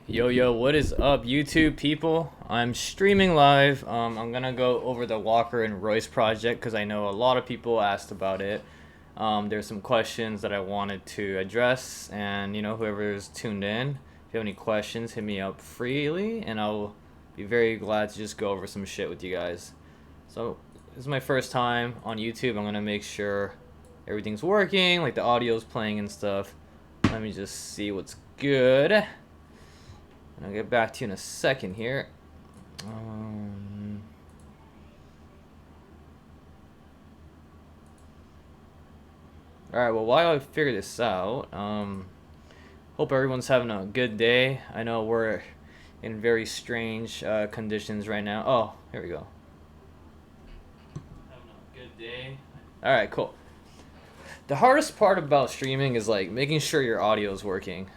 Yo, what is up, YouTube people? I'm streaming live. I'm gonna go over the Walker and Royce project because I know a lot of people asked about it. There's some questions that I wanted to address, and whoever's tuned in, if you have any questions, hit me up freely, and I'll be very glad to just go over some shit with you guys. So this is my first time on YouTube. I'm gonna make sure everything's working, like the audio's playing and stuff. Let me just see what's good. And I'll get back to you in a second here. Alright, well, while I figure this out, hope everyone's having a good day. I know we're in very strange conditions right now. Oh, here we go. Having a good day. Alright, cool. The hardest part about streaming is like making sure your audio is working.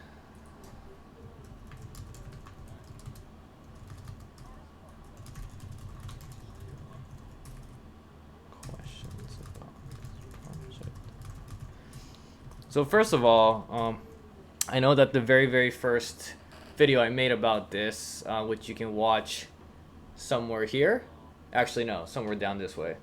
So first of all, I know that the very first video I made about this, which you can watch somewhere here, actually no, somewhere down this way,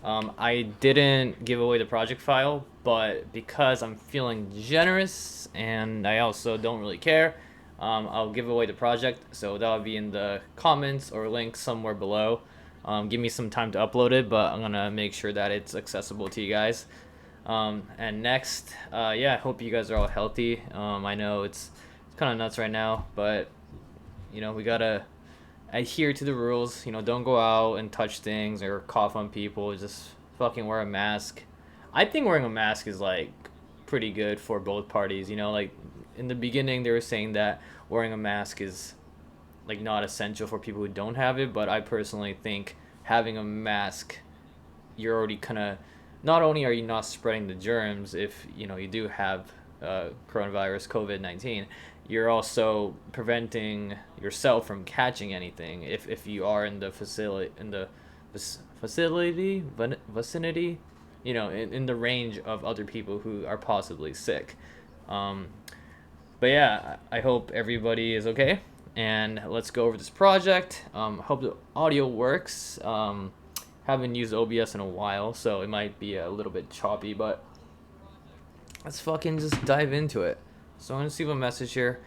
I didn't give away the project file, but because I'm feeling generous and I also don't really care, I'll give away the project, so that'll be in the comments or link somewhere below. Give me some time to upload it, but I'm gonna make sure that it's accessible to you guys. And next, yeah, I hope you guys are all healthy. I know it's kind of nuts right now, but we gotta adhere to the rules. Don't go out and touch things or cough on people. Just fucking wear a mask. I think wearing a mask is like pretty good for both parties. Like in the beginning they were saying that wearing a mask is like not essential for people who don't have it, but I personally think having a mask, you're already kind of, not only are you not spreading the germs if you do have coronavirus COVID-19, you're also preventing yourself from catching anything if you are in the vicinity, in the range of other people who are possibly sick. But yeah, I hope everybody is okay, and let's go over this project. Hope the audio works. Haven't used OBS in a while, so it might be a little bit choppy, but let's fucking just dive into it. So I'm gonna leave a message here.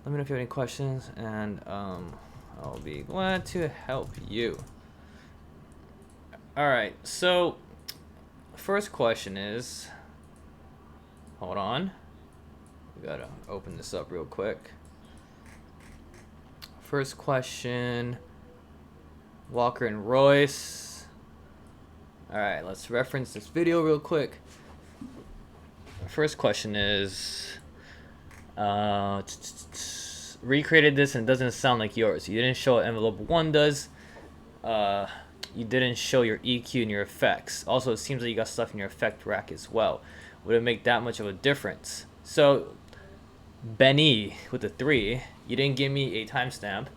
Let me know if you have any questions, and I'll be glad to help you. Alright, so first question is, hold on, we gotta open this up real quick. First question, Walker and Royce. Alright, let's reference this video real quick. First question is, recreated this and it doesn't sound like yours. You didn't show what envelope 1 does. You didn't show your EQ and your effects. Also, it seems like you got stuff in your effect rack as well. Would it make that much of a difference? So, Benny with the 3, you didn't give me a timestamp,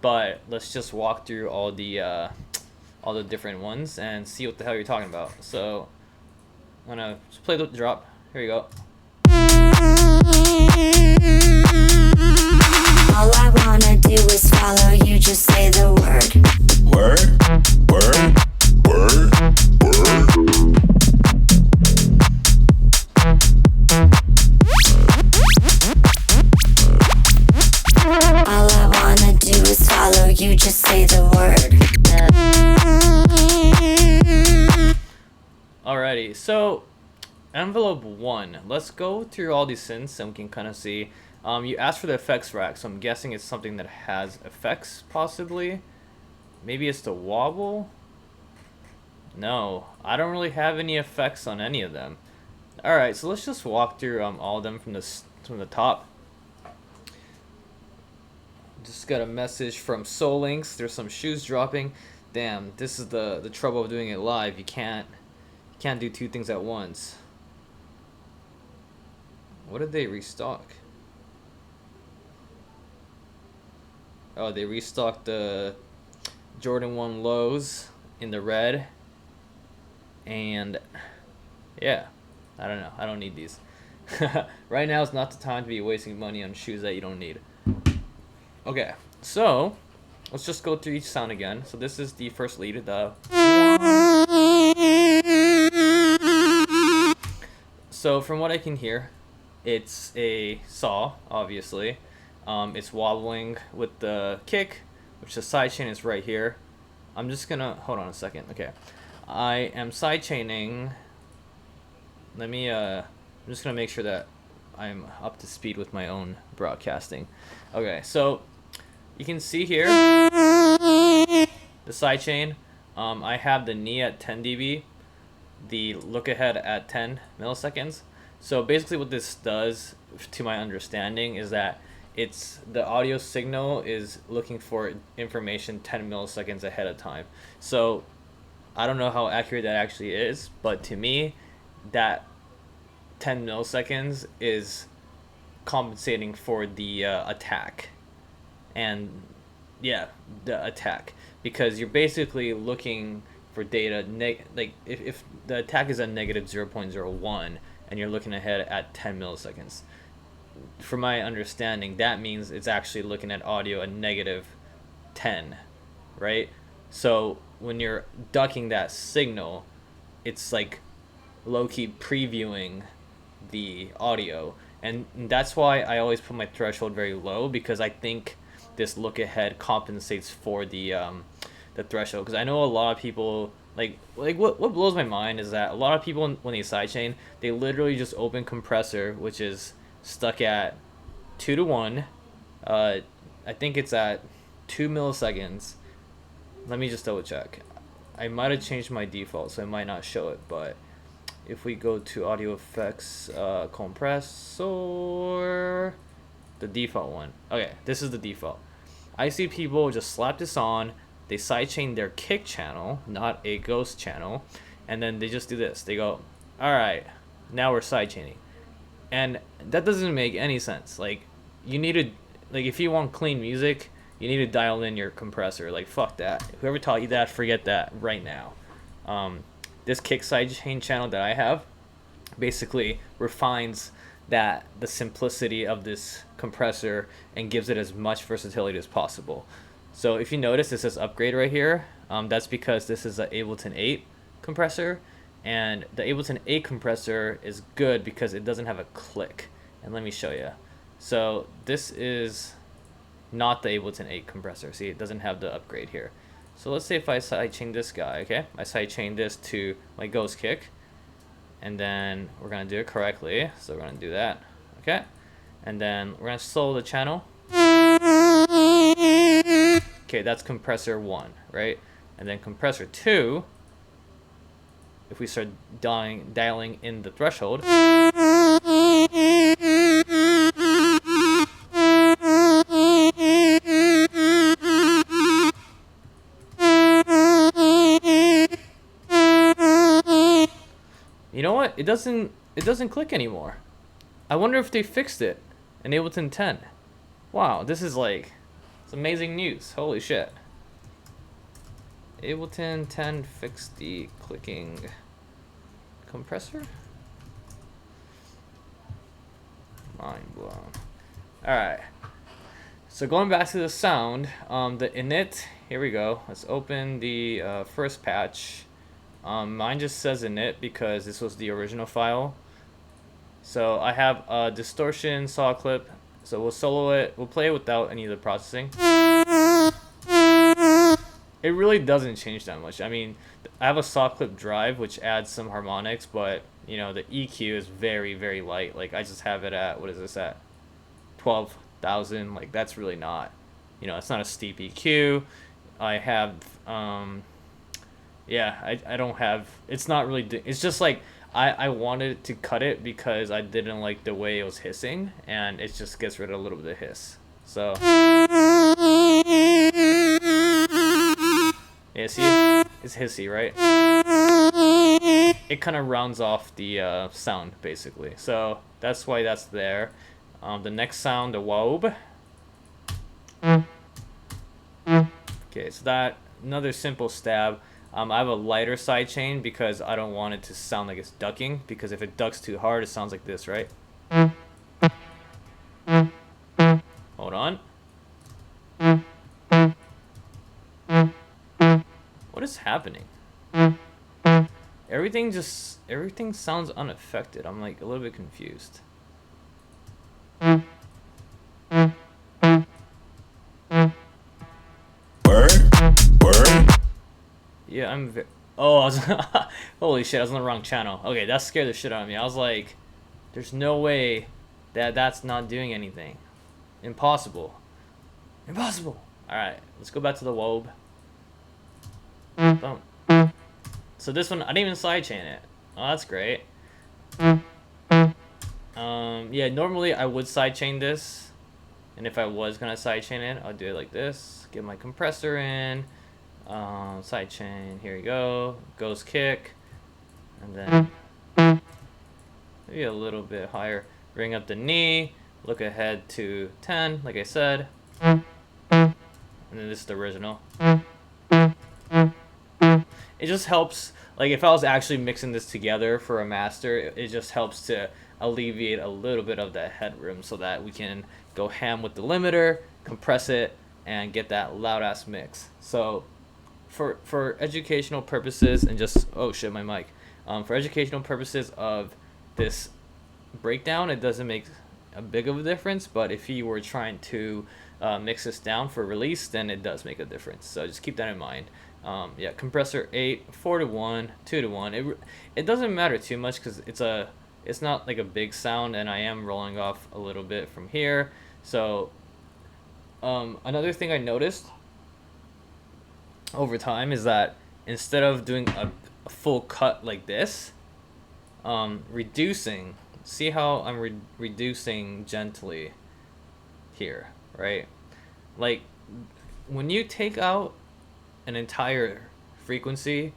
but let's just walk through all the different ones and see what the hell you're talking about. So I'm gonna just play the drop. Here you go. All I wanna do is follow you, just say the word. Word. All I wanna do is follow you, just say the word. Alrighty, so envelope 1. Let's go through all these synths and we can kind of see. You asked for the effects rack, so I'm guessing it's something that has effects, possibly. Maybe it's the wobble? No, I don't really have any effects on any of them. Alright, so let's just walk through all of them from the top. Just got a message from Soul Links. There's some shoes dropping. Damn, this is the trouble of doing it live. You can't do two things at once. What did they restock? Oh, they restocked the Jordan 1 lows in the red. And yeah, I don't know. I don't need these. Right now is not the time to be wasting money on shoes that you don't need. Okay, so let's just go through each sound again. So this is the first lead, the. So from what I can hear, it's a saw, obviously. It's wobbling with the kick, which the sidechain is right here. I'm just gonna hold on a second. Okay, I am sidechaining. Let me. I'm just gonna make sure that I'm up to speed with my own broadcasting. Okay, so you can see here the sidechain. I have the knee at 10 dB, the look ahead at 10 milliseconds. So basically what this does, to my understanding, is that it's the audio signal is looking for information 10 milliseconds ahead of time. So I don't know how accurate that actually is, but to me, that 10 milliseconds is compensating for the attack. And yeah, the attack, because you're basically looking for data like if the attack is at negative 0.01 and you're looking ahead at 10 milliseconds, from my understanding, that means it's actually looking at audio at negative 10, right? So when you're ducking that signal, it's like low-key previewing the audio, and that's why I always put my threshold very low, because I think this look ahead compensates for the threshold. Because I know a lot of people like what blows my mind is that a lot of people, when they sidechain, they literally just open compressor, which is stuck at 2:1. I think it's at 2 milliseconds. Let me just double check. I might have changed my default, so I might not show it, but if we go to audio effects, compressor, the default one. Okay, this is the default. I see people just slap this on, they sidechain their kick channel, not a ghost channel, and then they just do this. They go, alright, now we're sidechaining. And that doesn't make any sense. Like, you need to, like, if you want clean music, you need to dial in your compressor. Like, fuck that. Whoever taught you that, forget that right now. This kick sidechain channel that I have basically refines the simplicity of this compressor and gives it as much versatility as possible. So if you notice, this says upgrade right here. That's because this is an Ableton 8 compressor, and the Ableton 8 compressor is good because it doesn't have a click. And let me show you. So this is not the Ableton 8 compressor. See, it doesn't have the upgrade here. So let's say if I sidechain this guy, okay? I sidechain this to my ghost kick, and then we're gonna do it correctly. So we're gonna do that, okay? And then we're gonna solo the channel. Okay, that's compressor 1, right? And then compressor 2, if we start dialing in the threshold, you know what? It doesn't click anymore. I wonder if they fixed it in Ableton 10. Wow, this is like, it's amazing news. Holy shit. Ableton 10 fixed the clicking compressor? Mind blown. Alright. So going back to the sound, the init, here we go. Let's open the first patch. Mine just says init because this was the original file. So I have a distortion saw clip. So we'll solo it. We'll play it without any of the processing. It really doesn't change that much. I mean, I have a saw clip drive which adds some harmonics, but you know, the EQ is very, very light. Like, I just have it at, what is this at? 12,000. Like, that's really not, you know, it's not a steep EQ. I have, yeah, I don't have, it's not really, it's just like, I wanted to cut it because I didn't like the way it was hissing, and it just gets rid of a little bit of hiss. So, yeah, see, it's hissy, right? It kind of rounds off the sound, basically. So that's why that's there. The next sound, the wob. Okay, so that, another simple stab. I have a lighter sidechain because I don't want it to sound like it's ducking, because if it ducks too hard, it sounds like this, right? Hold on. What is happening? Everything sounds unaffected. I'm like a little bit confused. Yeah, oh, I was holy shit, I was on the wrong channel. Okay, that scared the shit out of me. I was like, there's no way that that's not doing anything. Impossible. Impossible. Alright, let's go back to the wob. Boom. So this one, I didn't even sidechain it. Oh, that's great. Yeah, normally I would sidechain this. And if I was gonna sidechain it, I'll do it like this. Get my compressor in. Sidechain, here we go. Goes kick. And then maybe a little bit higher. Bring up the knee. Look ahead to 10, like I said. And then this is the original. It just helps, like if I was actually mixing this together for a master, it just helps to alleviate a little bit of that headroom so that we can go ham with the limiter, compress it, and get that loud ass mix. So for educational purposes and just, oh shit, my mic. For educational purposes of this breakdown, it doesn't make a big of a difference, but if you were trying to mix this down for release, then it does make a difference. So just keep that in mind. Yeah, compressor 8, 4-to-1, 2-to-1. It doesn't matter too much because it's not like a big sound, and I am rolling off a little bit from here. So another thing I noticed over time is that instead of doing a full cut like this, reducing, see how I'm reducing gently here, right? Like when you take out an entire frequency,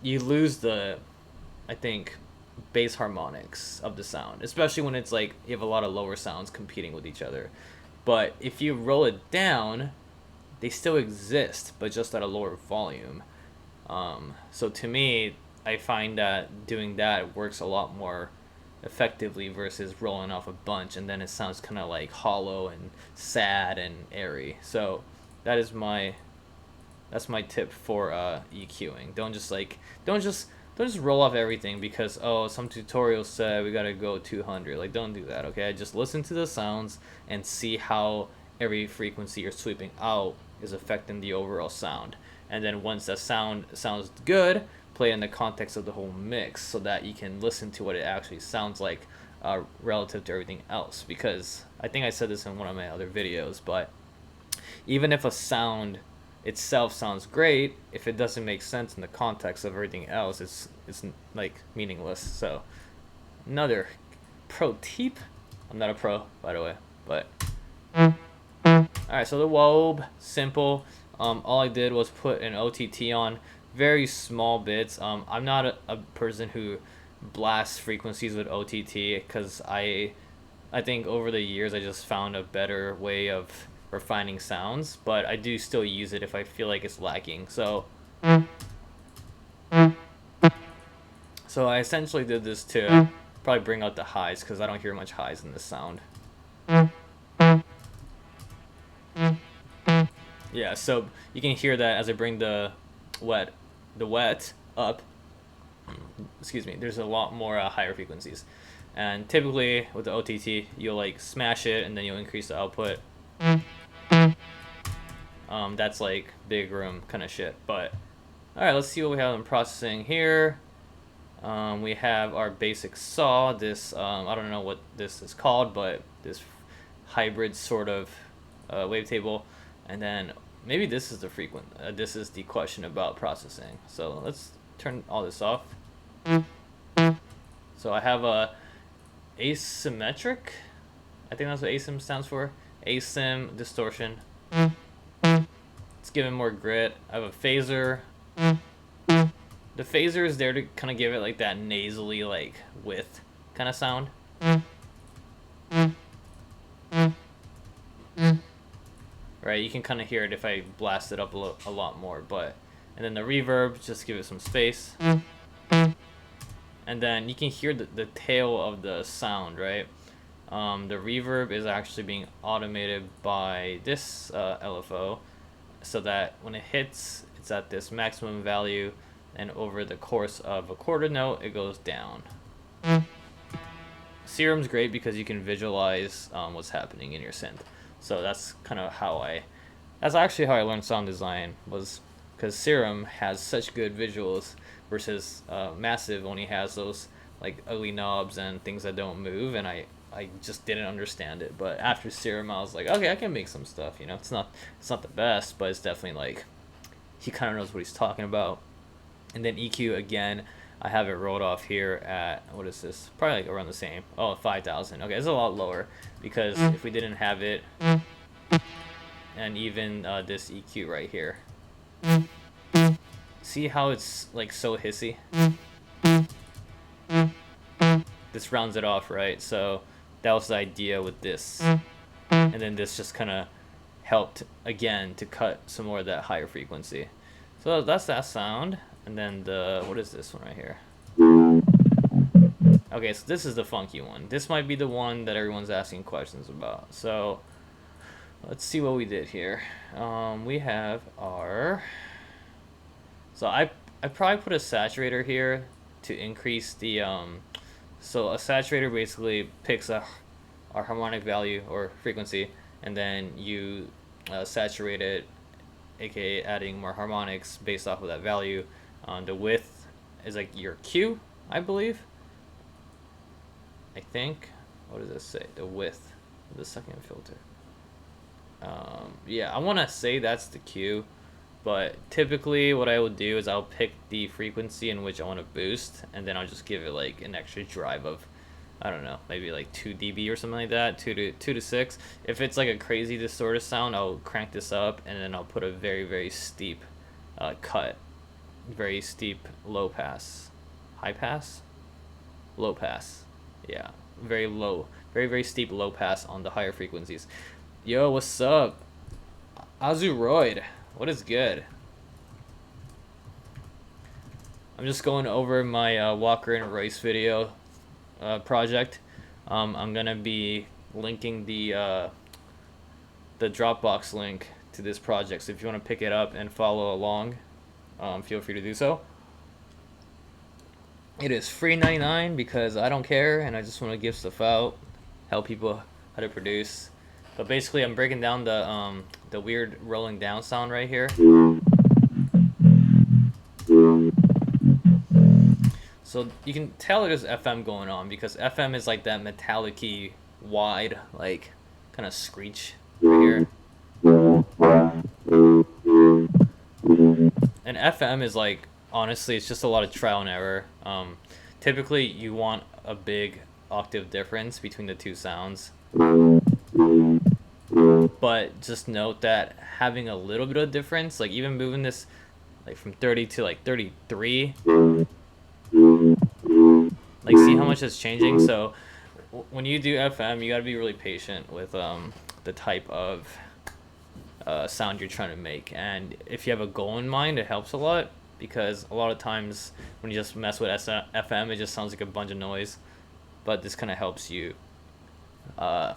you lose the, I think, bass harmonics of the sound, especially when it's like you have a lot of lower sounds competing with each other. But if you roll it down, they still exist, but just at a lower volume. So to me, I find that doing that works a lot more effectively versus rolling off a bunch and then it sounds kind of like hollow and sad and airy. So that's my tip for EQing. Don't just roll off everything because, oh, some tutorials said we gotta go 200. Like, don't do that, okay? Just listen to the sounds and see how every frequency you're sweeping out is affecting the overall sound. And then once that sound sounds good, play in the context of the whole mix so that you can listen to what it actually sounds like relative to everything else. Because I think I said this in one of my other videos, but even if a sound itself sounds great, if it doesn't make sense in the context of everything else, it's like meaningless. So another pro tip. I'm not a pro, by the way, but alright, so the wob, simple. All I did was put an OTT on, very small bits. I'm not a person who blasts frequencies with OTT because I think over the years I just found a better way of refining sounds, but I do still use it if I feel like it's lacking. So I essentially did this to probably bring out the highs because I don't hear much highs in this sound. Yeah, so you can hear that as I bring the wet up. Excuse me. There's a lot more higher frequencies, and typically with the OTT, you'll like smash it and then you'll increase the output. That's like big room kind of shit. But all right, let's see what we have in processing here. We have our basic saw. This I don't know what this is called, but this hybrid sort of wavetable. And then maybe this is the this is the question about processing. So let's turn all this off. So I have a asymmetric, I think that's what asym stands for. Asym distortion. It's giving more grit. I have a phaser. The phaser is there to kind of give it like that nasally, like width kind of sound. Right, you can kind of hear it if I blast it up a lot more, but and then the reverb, just give it some space. And then you can hear the tail of the sound, right? The reverb is actually being automated by this LFO, so that when it hits, it's at this maximum value, and over the course of a quarter note, it goes down. Serum's great because you can visualize what's happening in your synth. So that's kind of that's actually how I learned sound design, was because Serum has such good visuals versus Massive only has those like ugly knobs and things that don't move, and I just didn't understand it. But after Serum, I was like, okay, I can make some stuff. You know, it's not the best, but it's definitely like he kind of knows what he's talking about. And then EQ again, I have it rolled off here at, what is this? Probably like around the same. Oh, 5,000. Okay, it's a lot lower because if we didn't have it, and even this EQ right here. See how it's like so hissy? This rounds it off, right? So that was the idea with this. And then this just kind of helped again to cut some more of that higher frequency. So that's that sound. And then what is this one right here? Okay, so this is the funky one. This might be the one that everyone's asking questions about. So let's see what we did here. We have our... So I probably put a saturator here to increase the... So a saturator basically picks our harmonic value or frequency, and then you saturate it, aka adding more harmonics based off of that value. The width is like your Q, I believe. I think. What does this say? The width of the second filter. Yeah, I want to say that's the Q, but typically what I would do is I'll pick the frequency in which I want to boost, and then I'll just give it like an extra drive of, I don't know, maybe like 2 dB or something like that, 2 to 6. If it's like a crazy distorted sound, I'll crank this up, and then I'll put a very, very steep cut. Very steep low pass. High pass? Low pass. Yeah, very low. Very, very steep low pass on the higher frequencies. Yo, what's up? Azuroid, what is good? I'm just going over my Walker and Royce video project. I'm gonna be linking the Dropbox link to this project, so if you want to pick it up and follow along, feel free to do so. It is free 99 because I don't care and I just want to give stuff out, help people how to produce. But basically, I'm breaking down the weird rolling down sound right here. So you can tell there's FM going on because FM is like that metallic-y, wide, like kind of screech right here. And FM is like, honestly, it's just a lot of trial and error. Typically, you want a big octave difference between the two sounds. But just note that having a little bit of difference, like even moving this like from 30 to like 33, like see how much it's changing. So when you do FM, you gotta be really patient with the type of sound you're trying to make. And if you have a goal in mind, it helps a lot, because a lot of times when you just mess with FM, it just sounds like a bunch of noise. But this kind of helps you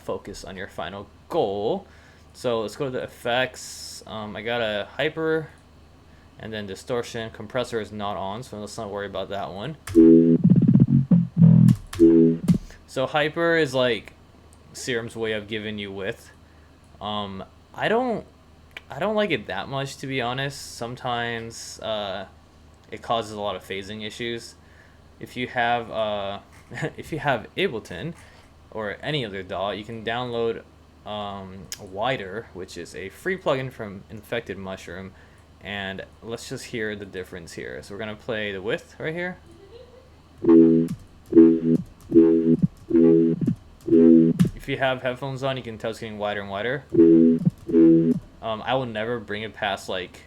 focus on your final goal. So let's go to the effects. I got a hyper, and then distortion. Compressor is not on, so let's not worry about that one. So hyper is like Serum's way of giving you width. I don't like it that much, to be honest. Sometimes it causes a lot of phasing issues. If you have Ableton or any other DAW, you can download Wider, which is a free plugin from Infected Mushroom, and let's just hear the difference here. So we're gonna play the width right here. If you have headphones on, you can tell it's getting wider and wider. I will never bring it past like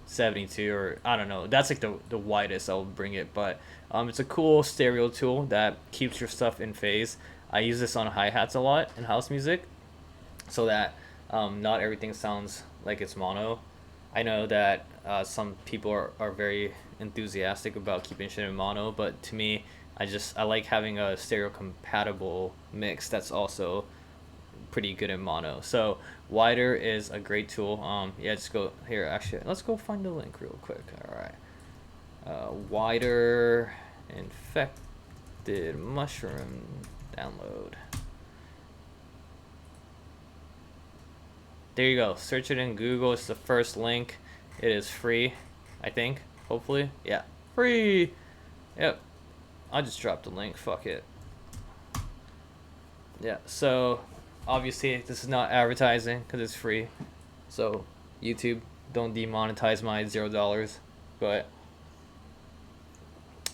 72, or I don't know. That's like the widest I'll bring it, but it's a cool stereo tool that keeps your stuff in phase. I use this on hi-hats a lot in house music, so that not everything sounds like it's mono. I know that some people are very enthusiastic about keeping shit in mono, but to me, I like having a stereo compatible mix that's also pretty good in mono. So wider is a great tool. Yeah, just go here. Actually, let's go find the link real quick. All right, wider infected mushroom download. There you go. Search it in Google. It's the first link. It is free, I think. Hopefully, yeah, free. Yep. I'll just drop the link. Fuck it. Yeah. So obviously this is not advertising because it's free. So YouTube, don't demonetize my $0. But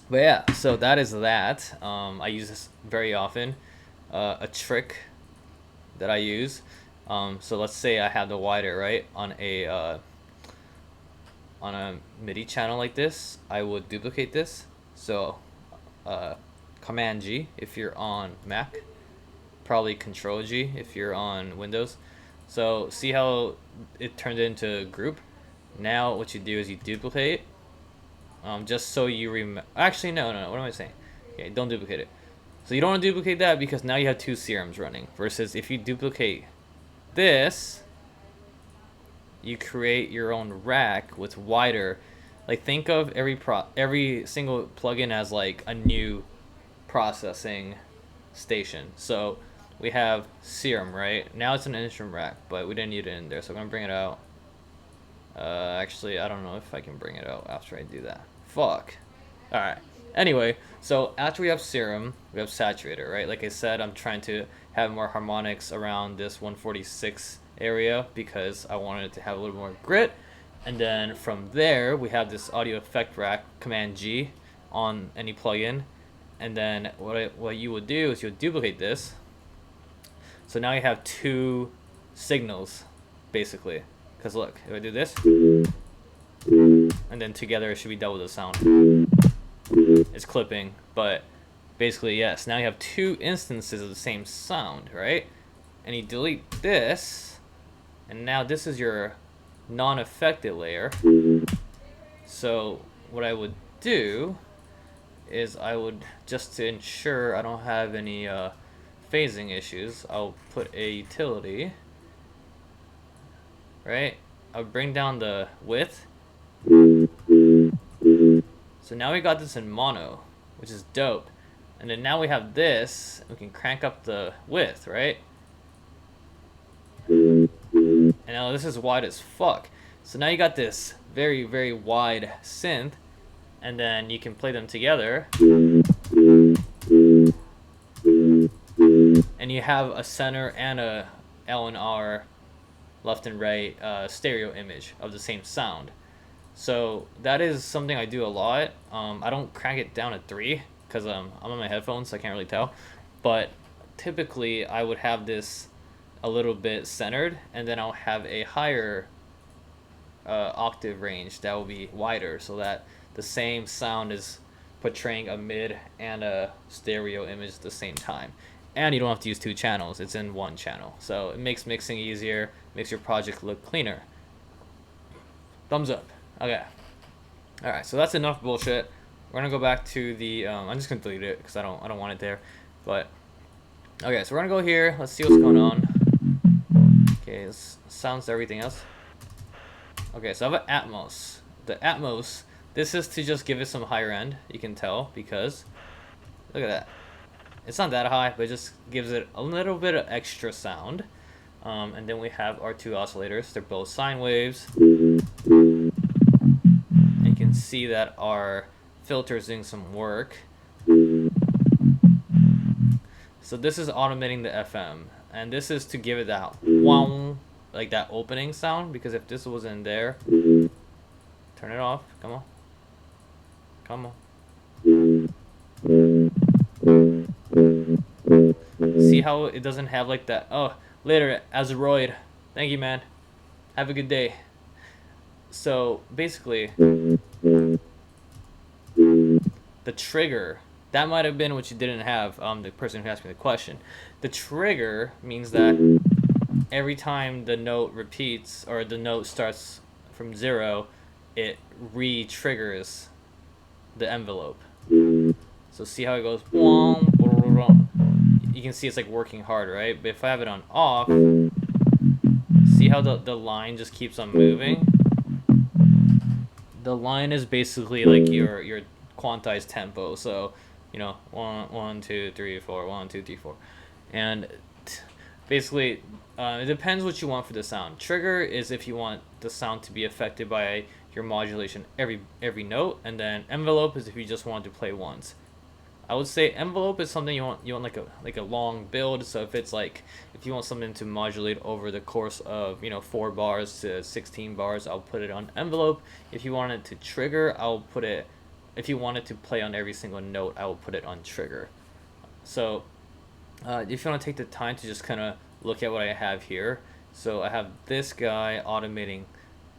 yeah. So that is that. I use this very often. A trick that I use. So let's say I have the wider, right, on a MIDI channel like this. I would duplicate this. So Command G if you're on Mac, probably Control G if you're on Windows. So see how it turned into a group. Now what you do is you duplicate, just so you actually no, what am I saying? Okay, don't duplicate it. So you don't want to duplicate that because now you have two serums running, versus if you duplicate this, you create your own rack with wider. Like, think of every single plugin as like a new processing station. So we have serum, right? Now it's an instrument rack, but we didn't need it in there, so I'm gonna bring it out. Actually, I don't know if I can bring it out after I do that. Fuck. All right. Anyway, so after we have serum, we have saturator, right? Like I said, I'm trying to have more harmonics around this 146 area because I wanted it to have a little more grit. And then from there, we have this audio effect rack, Command G, on any plugin. And then what you would do is you would duplicate this. So now you have two signals, basically. Because look, if I do this, and then together it should be double the sound. It's clipping, but basically, yes. Now you have two instances of the same sound, right? And you delete this, and now this is your non-affected layer. So what I would do is I would, just to ensure I don't have any phasing issues, I'll put a utility, right? I'll bring down the width. So now we got this in mono, which is dope. And then now we have this, we can crank up the width, right? And now this is wide as fuck. So now you got this very, very wide synth, and then you can play them together. And you have a center and a L and R, left and right, stereo image of the same sound. So that is something I do a lot. I don't crank it down to 3 because I'm on my headphones, so I can't really tell. But typically I would have this a little bit centered, and then I'll have a higher octave range that will be wider, so that the same sound is portraying a mid and a stereo image at the same time. And you don't have to use 2 channels, it's in 1 channel. So it makes mixing easier, makes your project look cleaner. Thumbs up. Okay. Alright, so that's enough bullshit. We're gonna go back to the I'm just gonna delete it because I don't want it there. But okay, so we're gonna go here, let's see what's going on. Okay, this sounds everything else. Okay, so I have an Atmos. The Atmos, this is to just give it some higher end, you can tell, because look at that. It's not that high, but it just gives it a little bit of extra sound. And then we have our 2 oscillators. They're both sine waves. And you can see that our filter is doing some work. So this is automating the FM. And this is to give it that wow, like that opening sound. Because if this was in there, turn it off. Come on. Come on. See how it doesn't have like that? Oh, later, Azeroid. Thank you, man. Have a good day. So basically, the trigger, that might have been what you didn't have, the person who asked me the question. The trigger means that every time the note repeats, or the note starts from 0, it re-triggers the envelope. So see how it goes? you can see it's like working hard, right? But if I have it on off, see how the line just keeps on moving? The line is basically like your quantized tempo. So, you know, 1 2 3 4, 1 2 3 4, and basically it depends what you want for the sound. Trigger is if you want the sound to be affected by your modulation every note, and then envelope is if you just want to play once. I would say envelope is something you want like a long build. So if it's like, if you want something to modulate over the course of, you know, 4 bars to 16 bars, I'll put it on envelope. If you want it to trigger, I'll put it, if you want it to play on every single note, I will put it on trigger. So if you want to take the time to just kind of look at what I have here. So I have this guy automating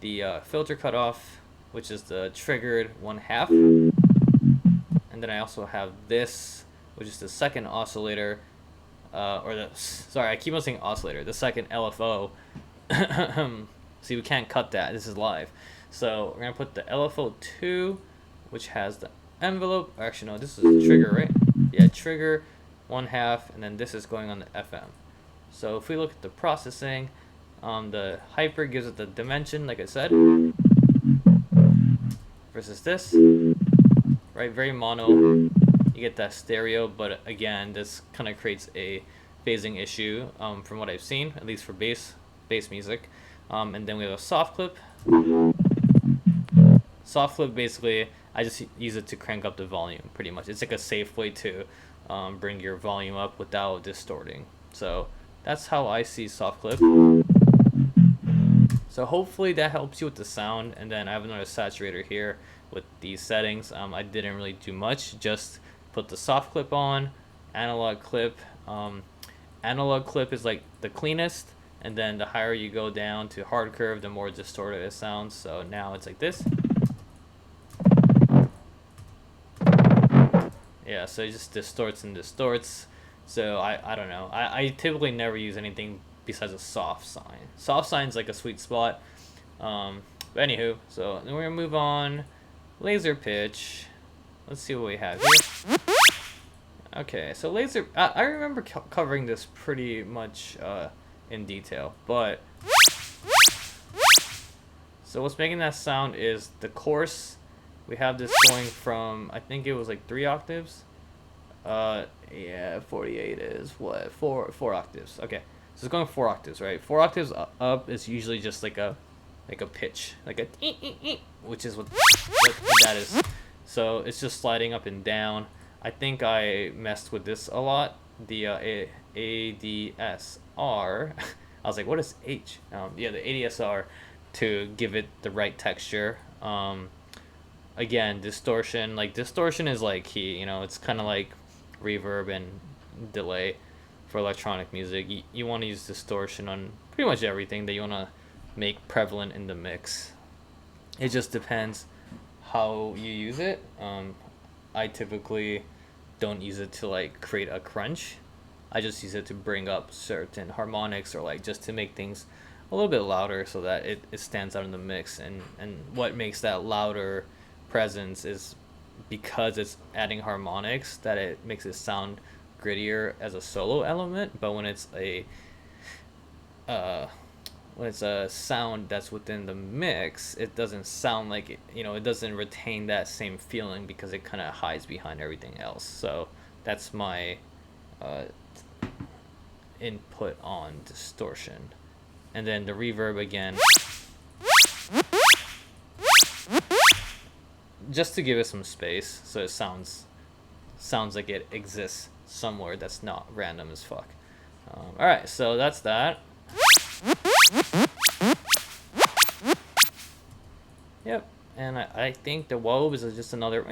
the filter cutoff, which is the triggered 1/2. And then I also have this, which is the second oscillator, sorry, I keep on saying oscillator, the second LFO. See, we can't cut that, this is live. So we're gonna put the LFO 2, which has the envelope, actually no, this is the trigger, right? Yeah, trigger 1/2, and then this is going on the FM. So if we look at the processing, the hyper gives it the dimension, like I said, versus this. Right, very mono, you get that stereo, but again, this kind of creates a phasing issue from what I've seen, at least for bass music. And then we have a soft clip. Soft clip, basically, I just use it to crank up the volume, pretty much. It's like a safe way to bring your volume up without distorting. So that's how I see soft clip. So hopefully that helps you with the sound. And then I have another saturator here with these settings. I didn't really do much, just put the soft clip on, analog clip. Analog clip is like the cleanest, and then the higher you go down to hard curve, the more distorted it sounds. So now it's like this. Yeah, so it just distorts and distorts. So I don't know. I typically never use anything besides a soft sine. Soft sine's like a sweet spot. But anywho, so then we're gonna move on. Laser pitch. Let's see what we have here. Okay, so laser. I remember covering this pretty much in detail, but so what's making that sound is the course. We have this going from, I think it was like 3 octaves. Yeah, 48 is what, 4 octaves. Okay, so it's going 4 octaves, right? 4 octaves up is usually just like a pitch, like a which is what that is. So it's just sliding up and down. I think I messed with this a lot. The ADSR. I was like, what is H? Yeah, the ADSR, to give it the right texture. Again, distortion. Like distortion is like key. You know, it's kind of like reverb and delay for electronic music. You want to use distortion on pretty much everything that you want to make prevalent in the mix. It just depends how you use it. I typically don't use it to like create a crunch. I just use it to bring up certain harmonics, or like just to make things a little bit louder so that it stands out in the mix. And what makes that louder presence is because it's adding harmonics, that it makes it sound grittier as a solo element. But when it's a sound that's within the mix, it doesn't sound like it, you know, it doesn't retain that same feeling because it kind of hides behind everything else. So that's my input on distortion. And then the reverb, again, just to give it some space so it sounds like it exists somewhere that's not random as fuck. Alright, so that's that. Yep, and I think the wob is just another.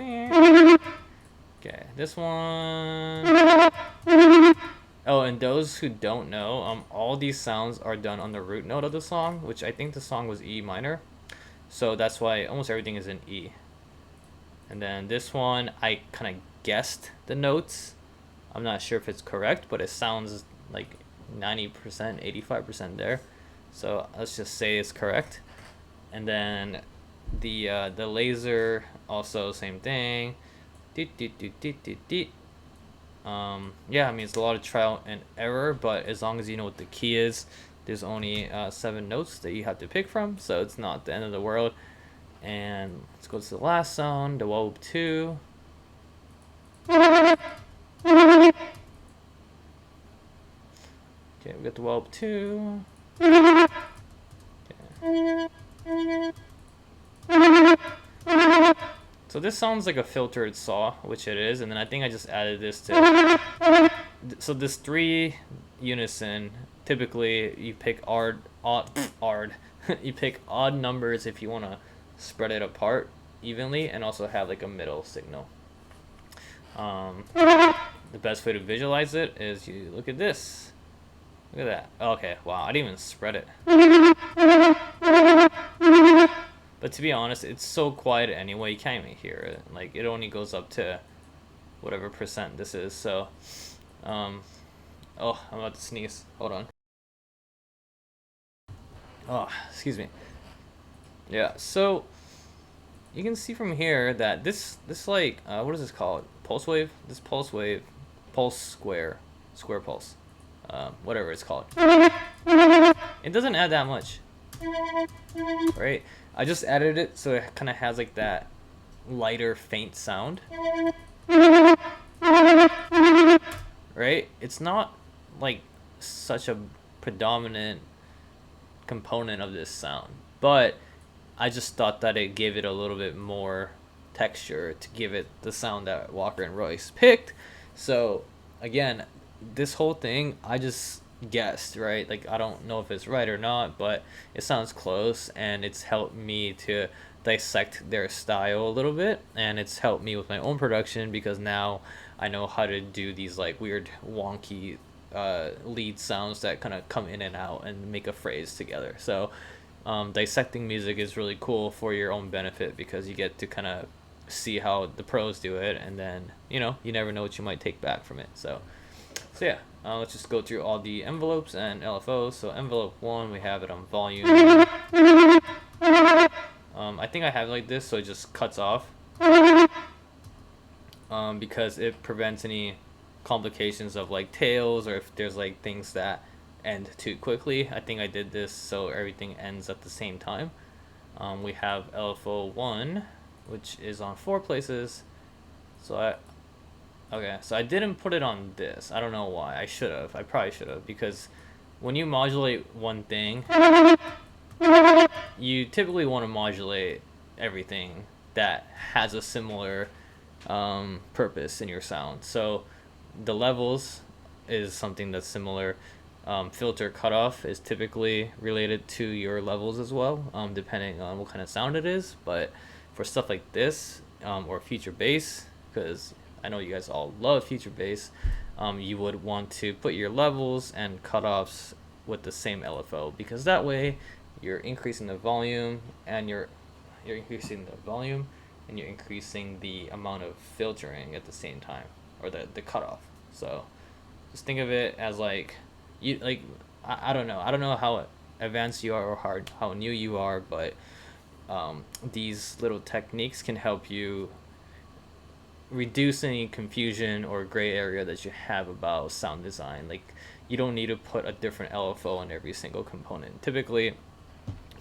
Okay, this one. Oh, and those who don't know, all these sounds are done on the root note of the song, which I think the song was E minor, so that's why almost everything is in E. And then this one, I kind of guessed the notes. I'm not sure if it's correct, but it sounds like 90%, 85% there. So let's just say it's correct. And then the laser, also same thing. Yeah, I mean, it's a lot of trial and error, but as long as you know what the key is, there's only 7 notes that you have to pick from, so it's not the end of the world. And let's go to the last sound, the Wob 2. Okay, we got the Wob 2. Okay. So this sounds like a filtered saw, which it is, and then I think I just added this to... So this 3 unison, typically you pick you pick odd numbers if you want to spread it apart evenly, and also have like a middle signal. The best way to visualize it is you look at this. Look at that. Okay, wow, I didn't even spread it. But to be honest, it's so quiet anyway, you can't even hear it. Like, it only goes up to whatever percent this is, so... oh, I'm about to sneeze. Hold on. Oh, excuse me. Yeah, so... You can see from here that this like, what is this called? Pulse wave? This pulse wave, pulse square pulse. Whatever it's called. It doesn't add that much. Right? I just added it so it kind of has like that lighter, faint sound. Right? It's not like such a predominant component of this sound, but I just thought that it gave it a little bit more texture to give it the sound that Walker and Royce picked. So again, this whole thing I just guessed, right? Like, I don't know if it's right or not, but it sounds close, and it's helped me to dissect their style a little bit, and it's helped me with my own production because now I know how to do these like weird wonky lead sounds that kind of come in and out and make a phrase together. So dissecting music is really cool for your own benefit because you get to kind of see how the pros do it, and then you never know what you might take back from it. So yeah, let's just go through all the envelopes and LFOs. So envelope 1, we have it on volume. I think I have it like this so it just cuts off because it prevents any complications of like tails, or if there's like things that end too quickly. I think I did this so everything ends at the same time. We have LFO 1, which is on 4 places. So I didn't put it on this. I don't know why. I probably should have, because when you modulate one thing, you typically want to modulate everything that has a similar purpose in your sound. So the levels is something that's similar. Filter cutoff is typically related to your levels as well, depending on what kind of sound it is. But for stuff like this, or future bass, because I know you guys all love future bass, you would want to put your levels and cutoffs with the same LFO, because that way you're increasing the volume and you're increasing the amount of filtering at the same time, or the cutoff. So just think of it as like I don't know how advanced you are or how new you are, but these little techniques can help you reduce any confusion or gray area that you have about sound design. Like, you don't need to put a different LFO on every single component. Typically,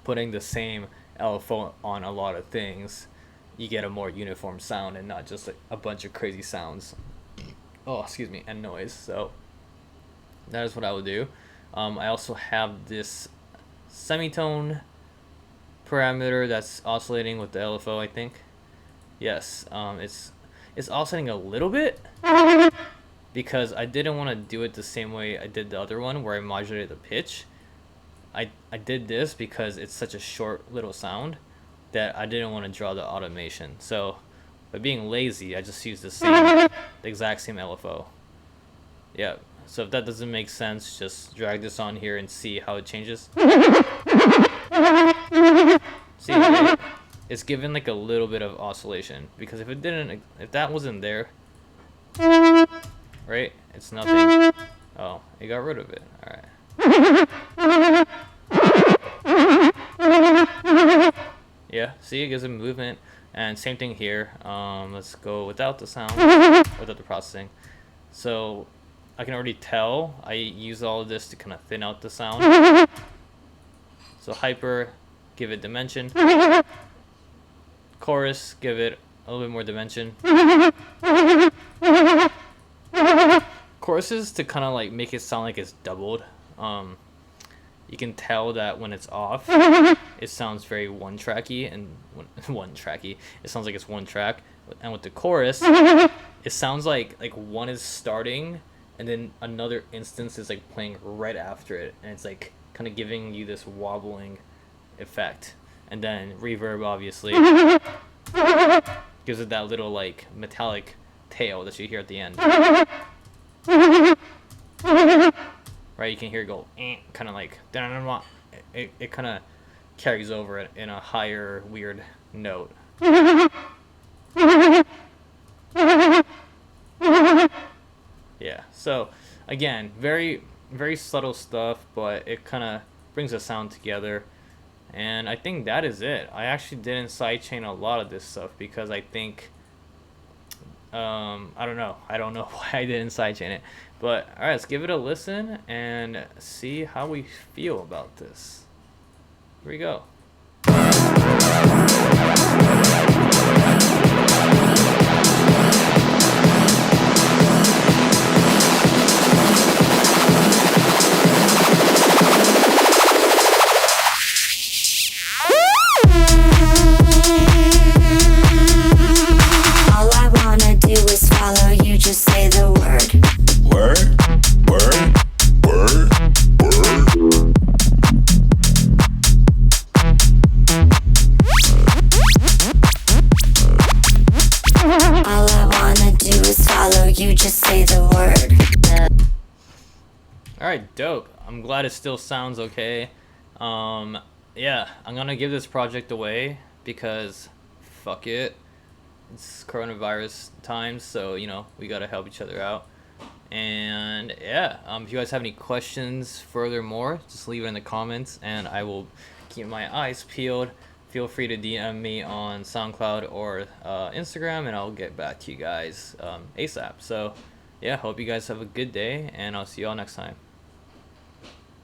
putting the same LFO on a lot of things, you get a more uniform sound and not just like a bunch of crazy sounds. Oh, excuse me, and noise. So that is what I would do. I also have this semitone parameter that's oscillating with the LFO, I think. Yes, it's oscillating a little bit because I didn't want to do it the same way I did the other one where I modulated the pitch. I did this because it's such a short little sound that I didn't want to draw the automation. So by being lazy, I just used the exact same LFO. Yeah, so if that doesn't make sense, just drag this on here and see how it changes. See, it's given like a little bit of oscillation, because if that wasn't there, right, it's nothing. Oh, it got rid of it. All right. Yeah, see, it gives it movement. And same thing here. Let's go without the sound, without the processing. So I can already tell I use all of this to kind of thin out the sound. So hyper, give it dimension. Chorus, give it a little bit more dimension. Choruses to kind of like make it sound like it's doubled. You can tell that when it's off, it sounds very one-tracky, and one-tracky. It sounds like it's one track. And with the chorus, it sounds like one is starting, and then another instance is like playing right after it, and it's like kind of giving you this wobbling effect. And then reverb, obviously, gives it that little like metallic tail that you hear at the end. Right, you can hear it go kind of like it kind of carries over it in a higher weird note. Yeah, so again, very subtle stuff, but it kind of brings the sound together. And I think that is it. I actually didn't sidechain a lot of this stuff because I think I don't know why I didn't sidechain it. But alright, let's give it a listen and see how we feel about this. Here we go. All I wanna do is follow you, just say the word. Word, word, word, word. All I wanna do is follow you, just say the word. Alright, dope. I'm glad it still sounds okay. Yeah, I'm gonna give this project away because fuck it. It's coronavirus times, so you know, we gotta help each other out. And yeah, if you guys have any questions furthermore, just leave it in the comments and I will keep my eyes peeled. Feel free to DM me on SoundCloud or Instagram, and I'll get back to you guys ASAP. So yeah, hope you guys have a good day, and I'll see you all next time.